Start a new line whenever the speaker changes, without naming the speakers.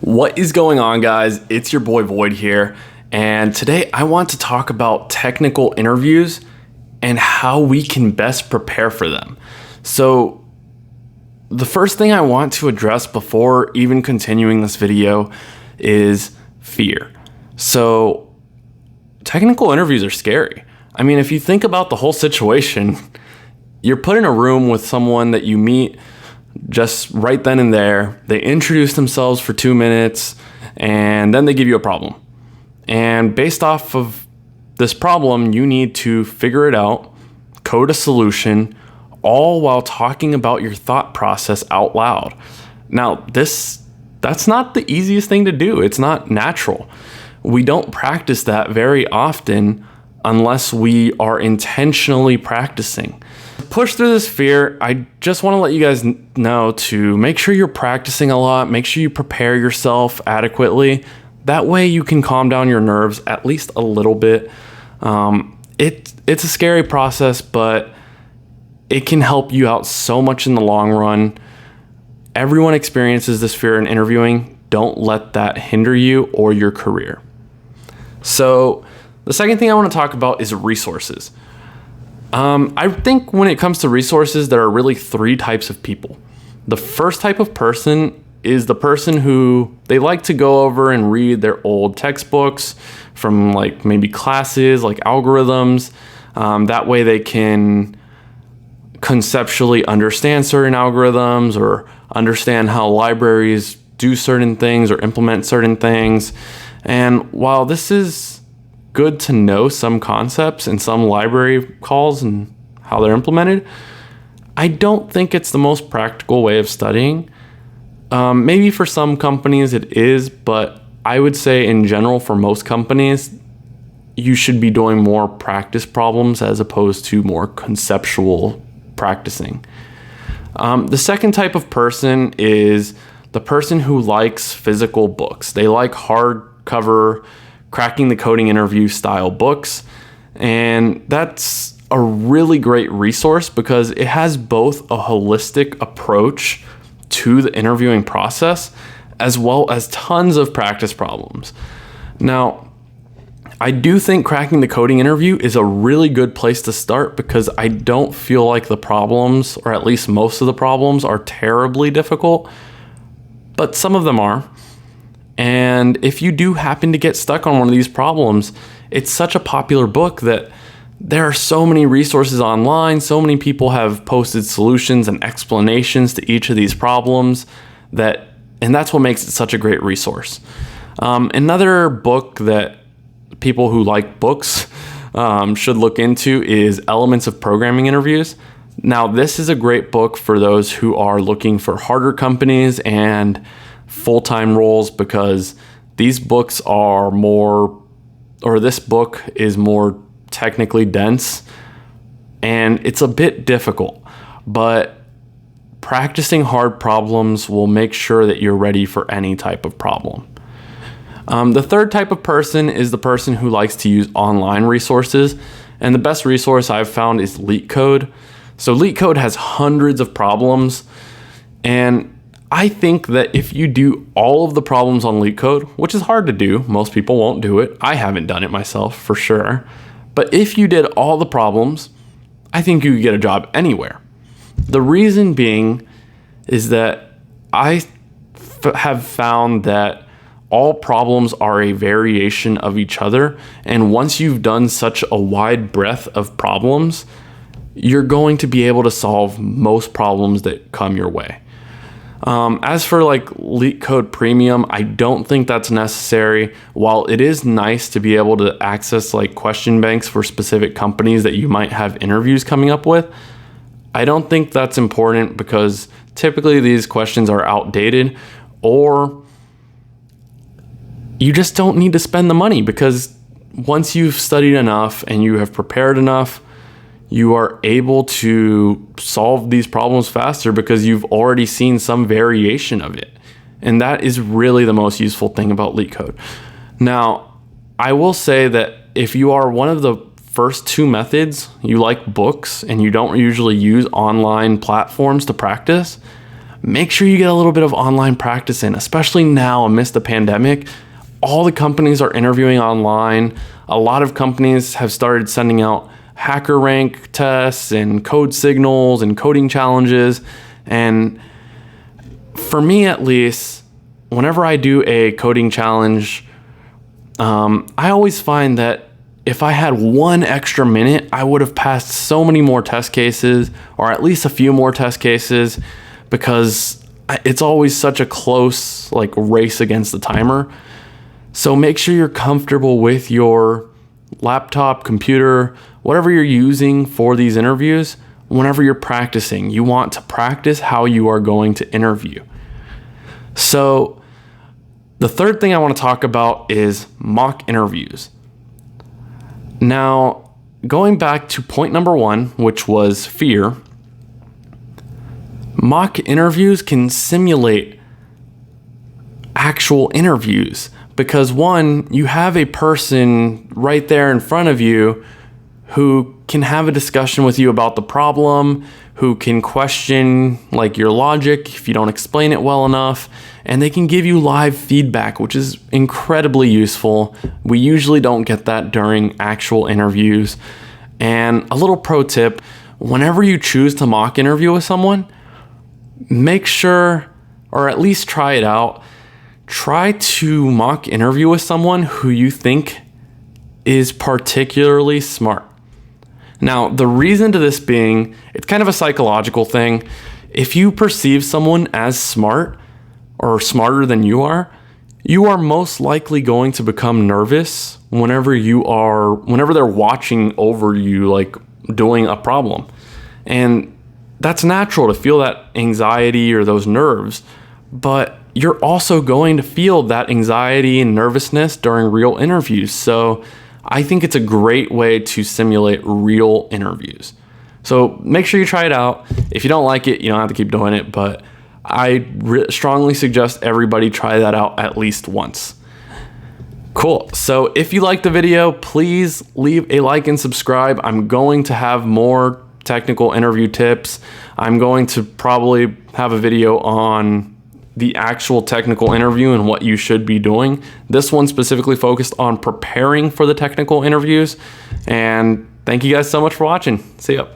What is going on, guys? It's your boy Void here, and today I want to talk about technical interviews and how we can best prepare for them. So the first thing I want to address before even continuing this video is fear. So technical interviews are scary. I mean, if you think about the whole situation, you're put in a room with someone that you meet just right then and there. They introduce themselves for 2 minutes and then they give you a problem. And based off of this problem, you need to figure it out, code a solution, all while talking about your thought process out loud. Now, that's not the easiest thing to do. It's not natural. We don't practice that very often unless we are intentionally practicing. Push through this fear. I just want to let you guys know to make sure you're practicing a lot. Make sure you prepare yourself adequately. That way you can calm down your nerves at least a little bit. It's a scary process, but it can help you out so much in the long run. Everyone experiences this fear in interviewing. Don't let that hinder you or your career. So the second thing I want to talk about is resources. I think when it comes to resources, there are really 3 types of people. The first type of person is the person who they like to go over and read their old textbooks from like maybe classes, like algorithms. That way they can conceptually understand certain algorithms or understand how libraries do certain things or implement certain things. And while this is good to know some concepts and some library calls and how they're implemented, I don't think it's the most practical way of studying. Maybe for some companies it is, but I would say in general for most companies, you should be doing more practice problems as opposed to more conceptual practicing. The second type of person is the person who likes physical books. They like hardcover, cracking the coding interview style books. And that's a really great resource because it has both a holistic approach to the interviewing process as well as tons of practice problems. Now, I do think cracking the coding interview is a really good place to start because I don't feel like the problems, or at least most of the problems, are terribly difficult, but some of them are. And if you do happen to get stuck on one of these problems, it's such a popular book that there are so many resources online. So many people have posted solutions and explanations to each of these problems and that's what makes it such a great resource. Another book that people who like books should look into is Elements of Programming Interviews. Now, this is a great book for those who are looking for harder companies and full-time roles because these books are this book is more technically dense and it's a bit difficult, but practicing hard problems will make sure that you're ready for any type of problem. The third type of person is the person who likes to use online resources, and the best resource I've found is LeetCode. So LeetCode has hundreds of problems, and I think that if you do all of the problems on LeetCode, which is hard to do, most people won't do it. I haven't done it myself for sure. But if you did all the problems, I think you could get a job anywhere. The reason being is that I have found that all problems are a variation of each other. And once you've done such a wide breadth of problems, you're going to be able to solve most problems that come your way. As for like LeetCode Premium, I don't think that's necessary. While it is nice to be able to access like question banks for specific companies that you might have interviews coming up with, I don't think that's important because typically these questions are outdated, or you just don't need to spend the money because once you've studied enough and you have prepared enough, you are able to solve these problems faster because you've already seen some variation of it. And that is really the most useful thing about LeetCode. Now, I will say that if you are one of the first 2 methods, you like books and you don't usually use online platforms to practice, make sure you get a little bit of online practice in, especially now amidst the pandemic. All the companies are interviewing online. A lot of companies have started sending out hacker rank tests and code signals and coding challenges. And for me, at least, whenever I do a coding challenge, I always find that if I had 1 extra minute, I would have passed so many more test cases, or at least a few more test cases, because it's always such a close race against the timer. So make sure you're comfortable with your laptop, computer, whatever you're using for these interviews. Whenever you're practicing, you want to practice how you are going to interview. So the third thing I want to talk about is mock interviews. Now, going back to point number 1, which was fear, mock interviews can simulate actual interviews because, one, you have a person right there in front of you who can have a discussion with you about the problem, who can question your logic if you don't explain it well enough, and they can give you live feedback, which is incredibly useful. We usually don't get that during actual interviews. And a little pro tip, whenever you choose to mock interview with someone, make sure, or at least try it out, try to mock interview with someone who you think is particularly smart. Now, the reason to this being, it's kind of a psychological thing. If you perceive someone as smart or smarter than you are most likely going to become nervous whenever they're watching over you, doing a problem. And that's natural to feel that anxiety or those nerves, but you're also going to feel that anxiety and nervousness during real interviews. So I think it's a great way to simulate real interviews. So make sure you try it out. If you don't like it, you don't have to keep doing it, but I strongly suggest everybody try that out at least once. Cool. So if you liked the video, please leave a like and subscribe. I'm going to have more technical interview tips. I'm going to probably have a video on the actual technical interview and what you should be doing. This one specifically focused on preparing for the technical interviews. And thank you guys so much for watching. See ya.